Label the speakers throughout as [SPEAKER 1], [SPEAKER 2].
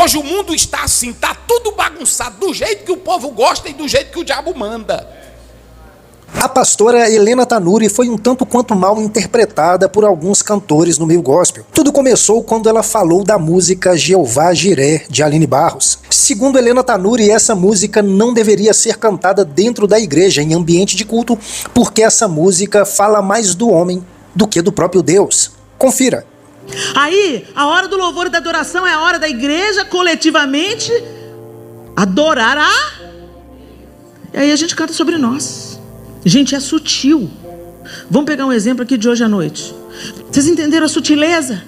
[SPEAKER 1] Hoje o mundo está assim, está tudo bagunçado, do jeito que o povo gosta e do jeito que o diabo manda.
[SPEAKER 2] A pastora Helena Tanuri foi um tanto quanto mal interpretada por alguns cantores no meio gospel. Tudo começou quando ela falou da música Jeová Jiré, de Aline Barros. Segundo Helena Tanuri, essa música não deveria ser cantada dentro da igreja, em ambiente de culto, porque essa música fala mais do homem do que do próprio Deus. Confira.
[SPEAKER 3] Aí, a hora do louvor e da adoração é a hora da igreja coletivamente adorar a... E aí a gente canta sobre nós. Gente, é sutil. Vamos pegar um exemplo aqui de hoje à noite. Vocês entenderam a sutileza?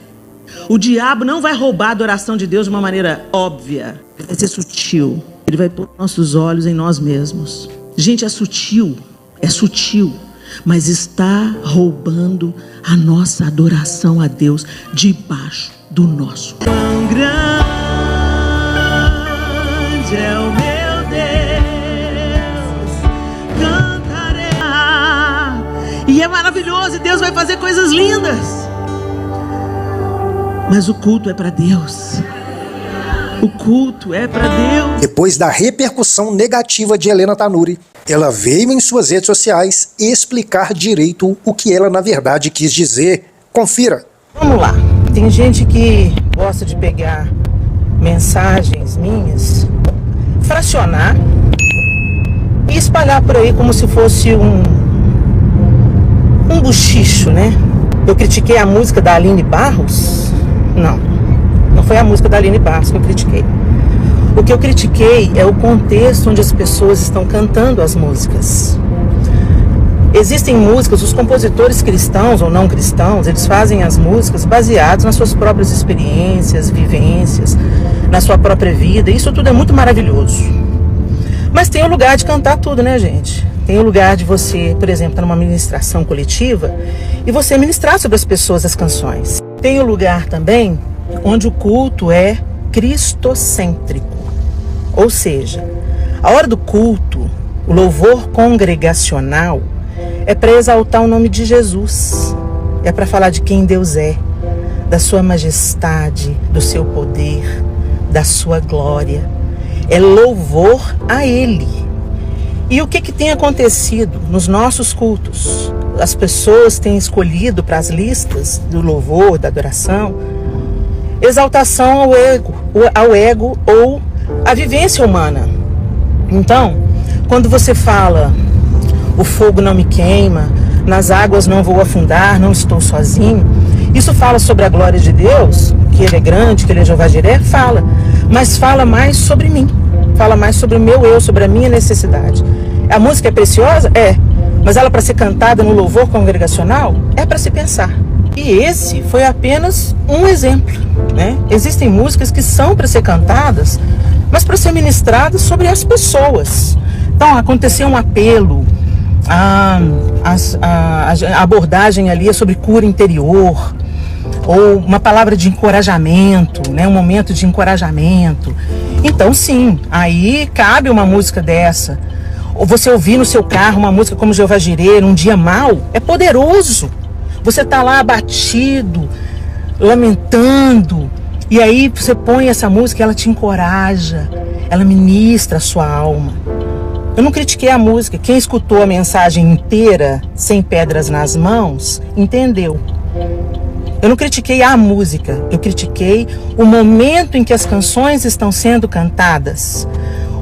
[SPEAKER 3] O diabo não vai roubar a adoração de Deus de uma maneira óbvia. Vai ser sutil. Ele vai pôr nossos olhos em nós mesmos. Gente, é sutil, mas está roubando a nossa adoração a Deus debaixo do nosso. Quão grande é o meu Deus, cantarei. E é maravilhoso, e Deus vai fazer coisas lindas. Mas o culto é para Deus. O culto é para Deus.
[SPEAKER 2] Depois da repercussão negativa de Helena Tanuri, ela veio em suas redes sociais explicar direito o que ela na verdade quis dizer. Confira.
[SPEAKER 4] Vamos lá. Tem gente que gosta de pegar mensagens minhas, fracionar e espalhar por aí como se fosse um buchicho, né? Eu critiquei a música da Aline Barros? Não foi a música da Aline Barros que eu critiquei. O que eu critiquei é o contexto onde as pessoas estão cantando as músicas. Existem músicas, os compositores cristãos ou não cristãos, eles fazem as músicas baseados nas suas próprias experiências, vivências, na sua própria vida. Isso tudo é muito maravilhoso. Mas tem o lugar de cantar tudo, né, gente? Tem o lugar de você, por exemplo, estar numa ministração coletiva e você ministrar sobre as pessoas as canções. Tem o lugar também onde o culto é cristocêntrico. Ou seja, a hora do culto, o louvor congregacional é para exaltar o nome de Jesus. É para falar de quem Deus é, da sua majestade, do seu poder, da sua glória. É louvor a Ele. E o que tem acontecido nos nossos cultos? As pessoas têm escolhido para as listas do louvor, da adoração, exaltação ao ego ou à vivência humana. Então, quando você fala, o fogo não me queima, nas águas não vou afundar, não estou sozinho, isso fala sobre a glória de Deus, que Ele é grande, que Ele é Jeová Jiré, fala, mas fala mais sobre mim, fala mais sobre o meu eu, sobre a minha necessidade. A música é preciosa? É, mas ela para ser cantada no louvor congregacional, é para se pensar. E esse foi apenas um exemplo, né? Existem músicas que são para ser cantadas, mas para ser ministradas sobre as pessoas. Então, aconteceu um apelo, a abordagem ali é sobre cura interior, ou uma palavra de encorajamento, né? Um momento de encorajamento. Então, sim, aí cabe uma música dessa. Ou você ouvir no seu carro uma música como Jeová Jiré, num dia mau, é poderoso. Você está lá abatido, lamentando, e aí você põe essa música e ela te encoraja, ela ministra a sua alma. Eu não critiquei a música. Quem escutou a mensagem inteira, sem pedras nas mãos, entendeu. Eu não critiquei a música, eu critiquei o momento em que as canções estão sendo cantadas.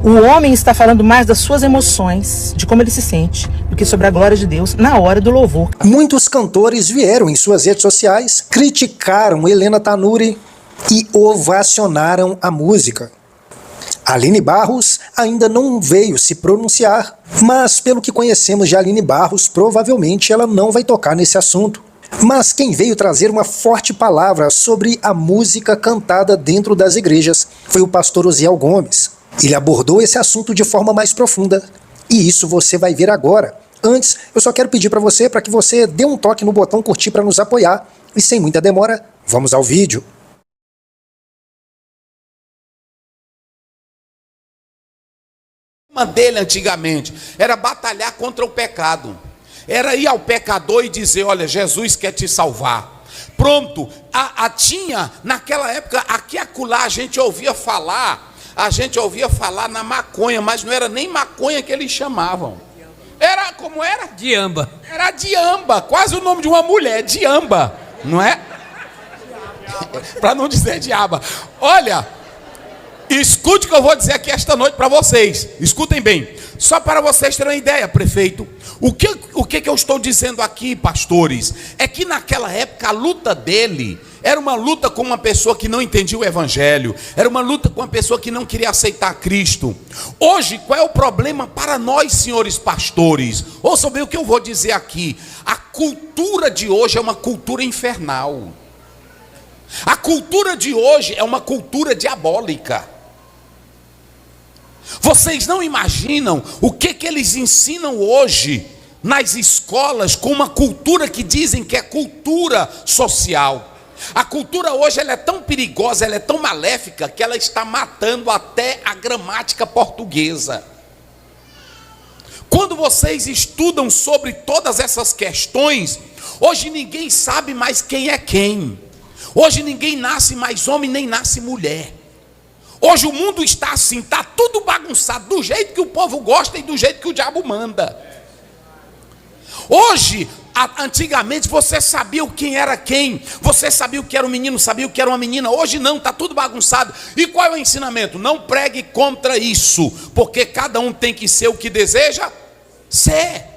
[SPEAKER 4] O homem está falando mais das suas emoções, de como ele se sente, do que sobre a glória de Deus na hora do louvor.
[SPEAKER 2] Muitos cantores vieram em suas redes sociais, criticaram Helena Tanuri e ovacionaram a música. Aline Barros ainda não veio se pronunciar, mas pelo que conhecemos de Aline Barros, provavelmente ela não vai tocar nesse assunto. Mas quem veio trazer uma forte palavra sobre a música cantada dentro das igrejas foi o pastor Osiel Gomes. Ele abordou esse assunto de forma mais profunda, e isso você vai ver agora. Antes, eu só quero pedir para que você dê um toque no botão curtir para nos apoiar, e sem muita demora, vamos ao vídeo.
[SPEAKER 1] Uma dele antigamente era batalhar contra o pecado. Era ir ao pecador e dizer, olha, Jesus quer te salvar. Pronto, tinha, naquela época, aqui e acolá, a gente ouvia falar na maconha, mas não era nem maconha que eles chamavam. Era, como era?
[SPEAKER 5] Diamba.
[SPEAKER 1] Era diamba, quase o nome de uma mulher, diamba, não é? Para não dizer diaba. Olha, escute o que eu vou dizer aqui esta noite para vocês. Escutem bem. Só para vocês terem uma ideia, prefeito. O que eu estou dizendo aqui, pastores, é que naquela época a luta dele era uma luta com uma pessoa que não entendia o evangelho. Era uma luta com uma pessoa que não queria aceitar Cristo. Hoje, qual é o problema para nós, senhores pastores? Ouçam bem o que eu vou dizer aqui. A cultura de hoje é uma cultura infernal. A cultura de hoje é uma cultura diabólica. Vocês não imaginam o que eles ensinam hoje nas escolas com uma cultura que dizem que é cultura social. A cultura hoje ela é tão perigosa, ela é tão maléfica, que ela está matando até a gramática portuguesa. Quando vocês estudam sobre todas essas questões, hoje ninguém sabe mais quem é quem. Hoje ninguém nasce mais homem nem nasce mulher. Hoje o mundo está assim, está tudo bagunçado, do jeito que o povo gosta e do jeito que o diabo manda. Hoje, antigamente você sabia quem era quem, você sabia o que era um menino, sabia o que era uma menina. Hoje não, está tudo bagunçado. E qual é o ensinamento? Não pregue contra isso, porque cada um tem que ser o que deseja ser.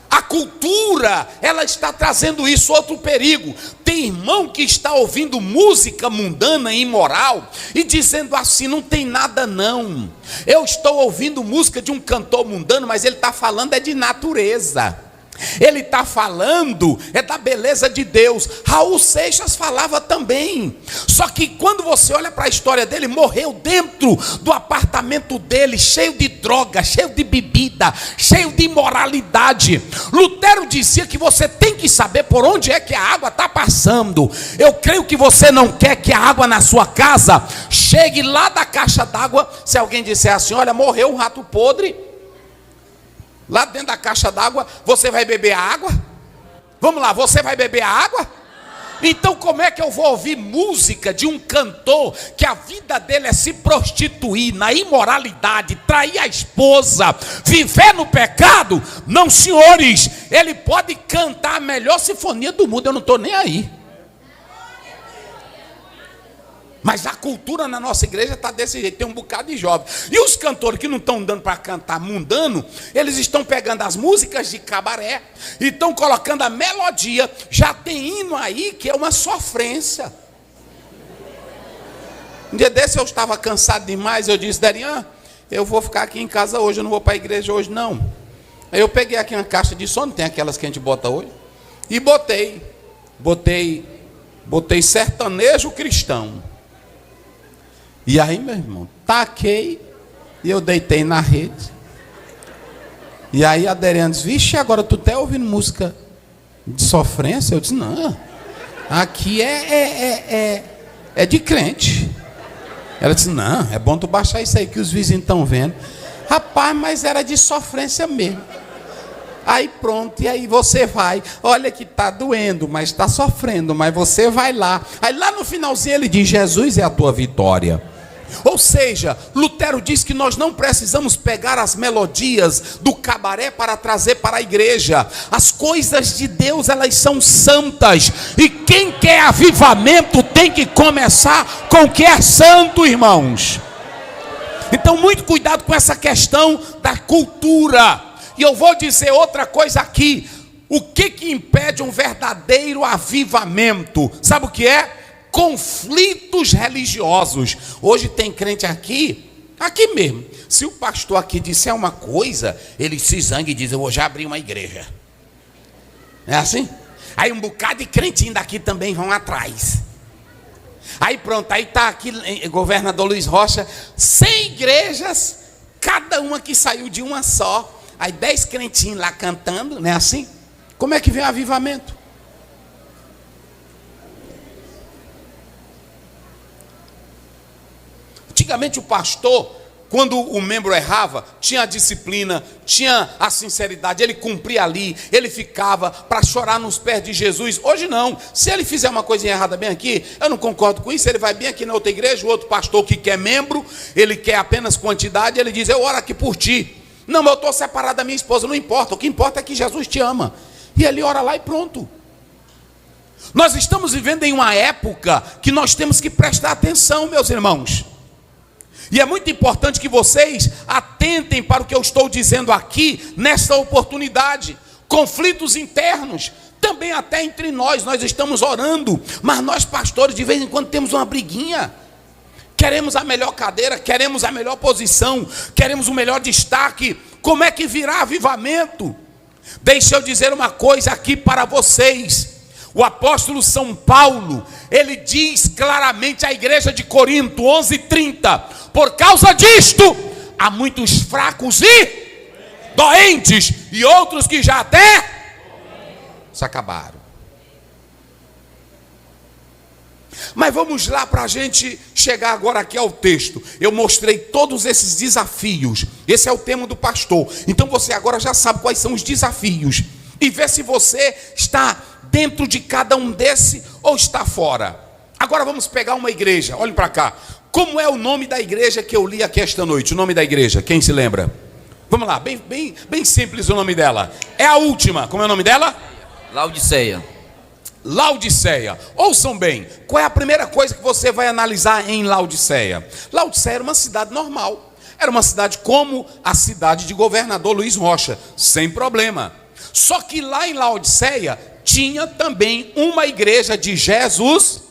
[SPEAKER 1] A cultura, ela está trazendo isso, outro perigo. Tem irmão que está ouvindo música mundana e imoral e dizendo assim, não tem nada não. Eu estou ouvindo música de um cantor mundano, mas ele está falando é de natureza. Ele está falando da beleza de Deus. Raul Seixas falava também. Só que quando você olha para a história dele, morreu dentro do apartamento dele, cheio de droga, cheio de bebida, cheio de imoralidade. Lutero dizia que você tem que saber por onde é que a água está passando. Eu creio que você não quer que a água na sua casa chegue lá da caixa d'água. Se alguém disser assim, olha, morreu um rato podre lá dentro da caixa d'água, você vai beber a água? Vamos lá, você vai beber a água? Então como é que eu vou ouvir música de um cantor que a vida dele é se prostituir na imoralidade, trair a esposa, viver no pecado? Não, senhores, ele pode cantar a melhor sinfonia do mundo, eu não estou nem aí. Mas a cultura na nossa igreja está desse jeito, tem um bocado de jovem. E os cantores que não estão dando para cantar mundano, eles estão pegando as músicas de cabaré e estão colocando a melodia. Já tem hino aí que é uma sofrência. Um dia desse eu estava cansado demais, eu disse, Darian, eu vou ficar aqui em casa hoje, eu não vou para a igreja hoje não. Aí eu peguei aqui uma caixa de som, não tem aquelas que a gente bota hoje, e botei sertanejo cristão. E aí, meu irmão, taquei e eu deitei na rede. E aí a Dariana disse, vixe, agora tu tá ouvindo música de sofrência? Eu disse, não, aqui é de crente. Ela disse, não, é bom tu baixar isso aí que os vizinhos estão vendo. Rapaz, mas era de sofrência mesmo. Aí pronto, e aí você vai, olha que está doendo, mas está sofrendo, mas você vai lá. Aí lá no finalzinho ele diz, Jesus é a tua vitória. Ou seja, Lutero diz que nós não precisamos pegar as melodias do cabaré para trazer para a igreja. As coisas de Deus, elas são santas. E quem quer avivamento tem que começar com o que é santo, irmãos. Então muito cuidado com essa questão da cultura. E eu vou dizer outra coisa aqui. O que impede um verdadeiro avivamento? Sabe o que é? Conflitos religiosos. Hoje tem crente aqui mesmo. Se o pastor aqui disser uma coisa, ele se zanga e diz, eu vou já abrir uma igreja. É assim? Aí um bocado de crentinho daqui também vão atrás. Aí pronto, aí está aqui governador Luiz Rocha, 100 igrejas, cada uma que saiu de uma só. Aí 10 crentinhos lá cantando, não é assim? Como é que vem o avivamento? Antigamente o pastor quando o membro errava, tinha a disciplina, tinha a sinceridade, ele cumpria ali, ele ficava para chorar nos pés de Jesus. Hoje não, se ele fizer uma coisinha errada bem aqui, eu não concordo com isso, ele vai bem aqui na outra igreja, o outro pastor que quer membro, ele quer apenas quantidade, ele diz, eu oro aqui por ti. Não, mas eu estou separado da minha esposa, não importa, o que importa é que Jesus te ama. E ele ora lá e pronto. Nós estamos vivendo em uma época que nós temos que prestar atenção, meus irmãos. E é muito importante que vocês atentem para o que eu estou dizendo aqui, nesta oportunidade. Conflitos internos, também até entre nós estamos orando, mas nós pastores de vez em quando temos uma briguinha. Queremos a melhor cadeira, queremos a melhor posição, queremos o melhor destaque. Como é que virá avivamento? Deixa eu dizer uma coisa aqui para vocês. O apóstolo São Paulo, ele diz claramente à igreja de Corinto, 11:30, por causa disto, há muitos fracos e doentes, e outros que já até se acabaram. Mas vamos lá para a gente chegar agora aqui ao texto. Eu mostrei todos esses desafios. Esse é o tema do pastor. Então você agora já sabe quais são os desafios. E vê se você está dentro de cada um desse ou está fora. Agora vamos pegar uma igreja. Olhem para cá. Como é o nome da igreja que eu li aqui esta noite? O nome da igreja, quem se lembra? Vamos lá, bem simples o nome dela. É a última. Como é o nome dela?
[SPEAKER 5] Laodiceia.
[SPEAKER 1] Laodiceia. Ouçam bem, qual é a primeira coisa que você vai analisar em Laodiceia? Laodiceia era uma cidade normal. Era uma cidade como a cidade de governador Luiz Rocha, sem problema. Só que lá em Laodiceia tinha também uma igreja de Jesus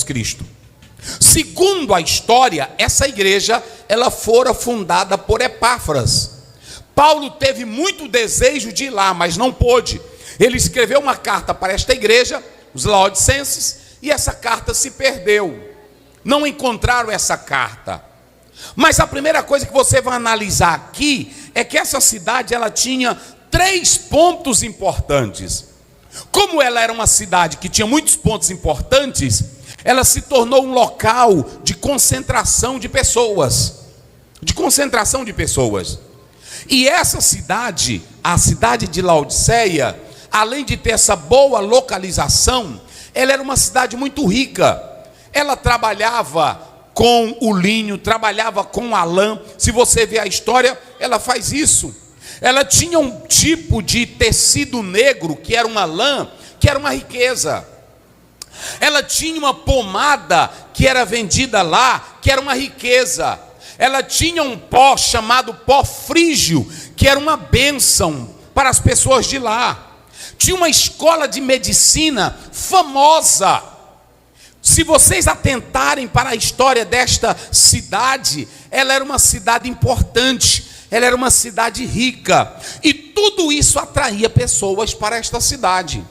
[SPEAKER 1] Cristo. Segundo a história, essa igreja, ela fora fundada por Epáfras. Paulo teve muito desejo de ir lá, mas não pôde. Ele escreveu uma carta para esta igreja, os laodicenses, e essa carta se perdeu. Não encontraram essa carta. Mas a primeira coisa que você vai analisar aqui é que essa cidade, ela tinha 3 pontos importantes. Como ela era uma cidade que tinha muitos pontos importantes, ela se tornou um local de concentração de pessoas. E essa cidade, a cidade de Laodiceia, além de ter essa boa localização, ela era uma cidade muito rica. Ela trabalhava com o linho, trabalhava com a lã. Se você ver a história, ela faz isso. Ela tinha um tipo de tecido negro, que era uma lã, que era uma riqueza. Ela tinha uma pomada que era vendida lá, que era uma riqueza. Ela tinha um pó chamado pó frígio, que era uma bênção para as pessoas de lá. Tinha uma escola de medicina famosa. Se vocês atentarem para a história desta cidade, ela era uma cidade importante, ela era uma cidade rica, e tudo isso atraía pessoas para esta cidade.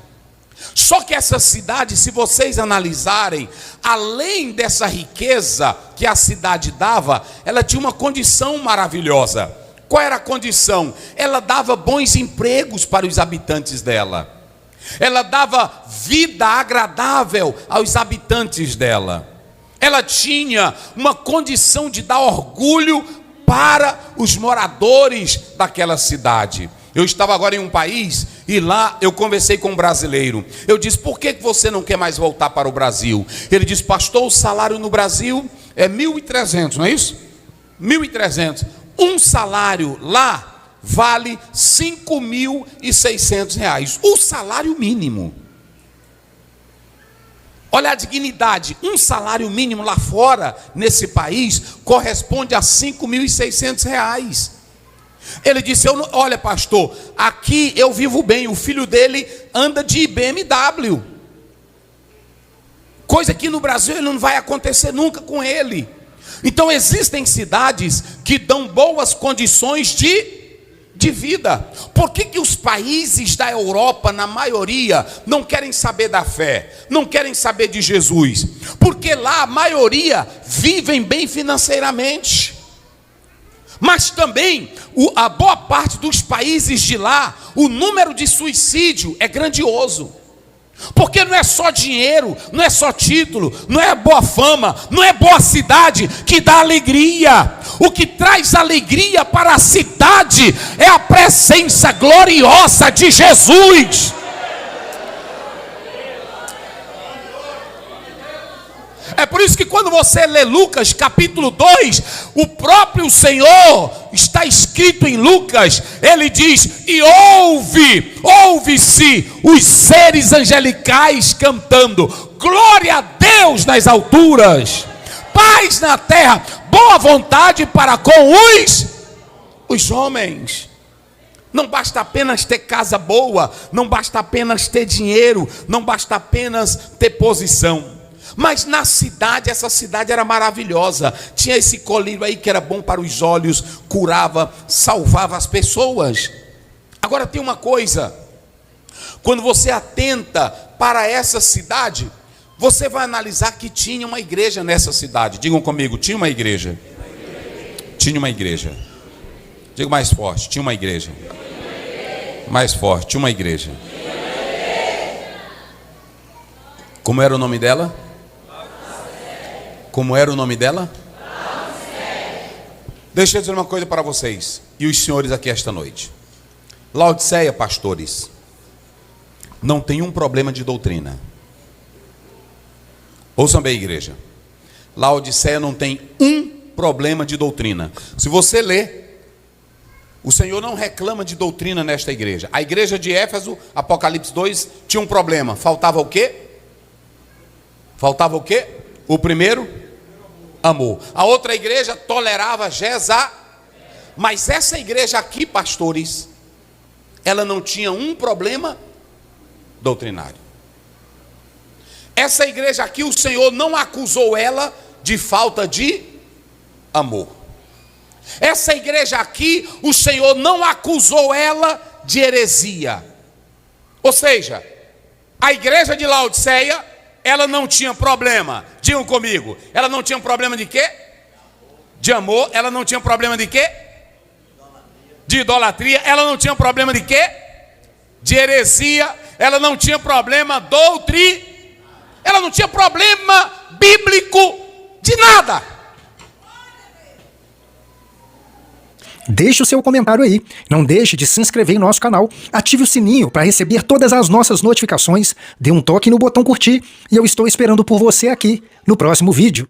[SPEAKER 1] Só que essa cidade, se vocês analisarem, além dessa riqueza que a cidade dava, ela tinha uma condição maravilhosa. Qual era a condição? Ela dava bons empregos para os habitantes dela. Ela dava vida agradável aos habitantes dela. Ela tinha uma condição de dar orgulho para os moradores daquela cidade. Eu estava agora em um país e lá eu conversei com um brasileiro. Eu disse, por que você não quer mais voltar para o Brasil? Ele disse, pastor, o salário no Brasil é 1.300, não é isso? 1.300. Um salário lá vale 5.600 reais. O salário mínimo. Olha a dignidade. Um salário mínimo lá fora, nesse país, corresponde a 5.600 reais. Ele disse, olha pastor, aqui eu vivo bem. O filho dele anda de BMW. Coisa que no Brasil não vai acontecer nunca com ele. Então existem cidades que dão boas condições de vida. Por que os países da Europa, na maioria, não querem saber da fé? Não querem saber de Jesus? Porque lá a maioria vivem bem financeiramente. Mas também, a boa parte dos países de lá, o número de suicídio é grandioso. Porque não é só dinheiro, não é só título, não é boa fama, não é boa cidade que dá alegria. O que traz alegria para a cidade é a presença gloriosa de Jesus. É por isso que quando você lê Lucas capítulo 2, o próprio Senhor, está escrito em Lucas, ele diz: e ouve-se os seres angelicais cantando, glória a Deus nas alturas, paz na terra, boa vontade para com os homens. Não basta apenas ter casa boa, não basta apenas ter dinheiro, não basta apenas ter posição. Mas na cidade, essa cidade era maravilhosa. Tinha esse colírio aí que era bom para os olhos, curava, salvava as pessoas. Agora tem uma coisa: quando você atenta para essa cidade, você vai analisar que tinha uma igreja nessa cidade. Digam comigo, tinha uma igreja. Tinha uma igreja. Diga mais forte, tinha uma igreja. Mais forte, tinha uma igreja. Como era o nome dela? Como era o nome dela? Deixa eu dizer uma coisa para vocês e os senhores aqui esta noite. Laodiceia, pastores, não tem um problema de doutrina. Ouçam bem, igreja. Laodiceia não tem um problema de doutrina. Se você ler, o Senhor não reclama de doutrina nesta igreja. A igreja de Éfeso, Apocalipse 2, tinha um problema. Faltava o quê? Faltava o quê? O primeiro, amor. A outra igreja tolerava mas essa igreja aqui, pastores, ela não tinha um problema doutrinário. Essa igreja aqui, o Senhor não acusou ela de falta de amor. Essa igreja aqui, o Senhor não acusou ela de heresia. Ou seja, a igreja de Laodiceia, ela não tinha problema, digam comigo, ela não tinha problema de quê? De amor. Ela não tinha problema de quê? De idolatria. Ela não tinha problema de quê? De heresia. Ela não tinha problema ela não tinha problema bíblico de nada.
[SPEAKER 2] Deixe o seu comentário aí. Não deixe de se inscrever em nosso canal. Ative o sininho para receber todas as nossas notificações. Dê um toque no botão curtir. E eu estou esperando por você aqui no próximo vídeo.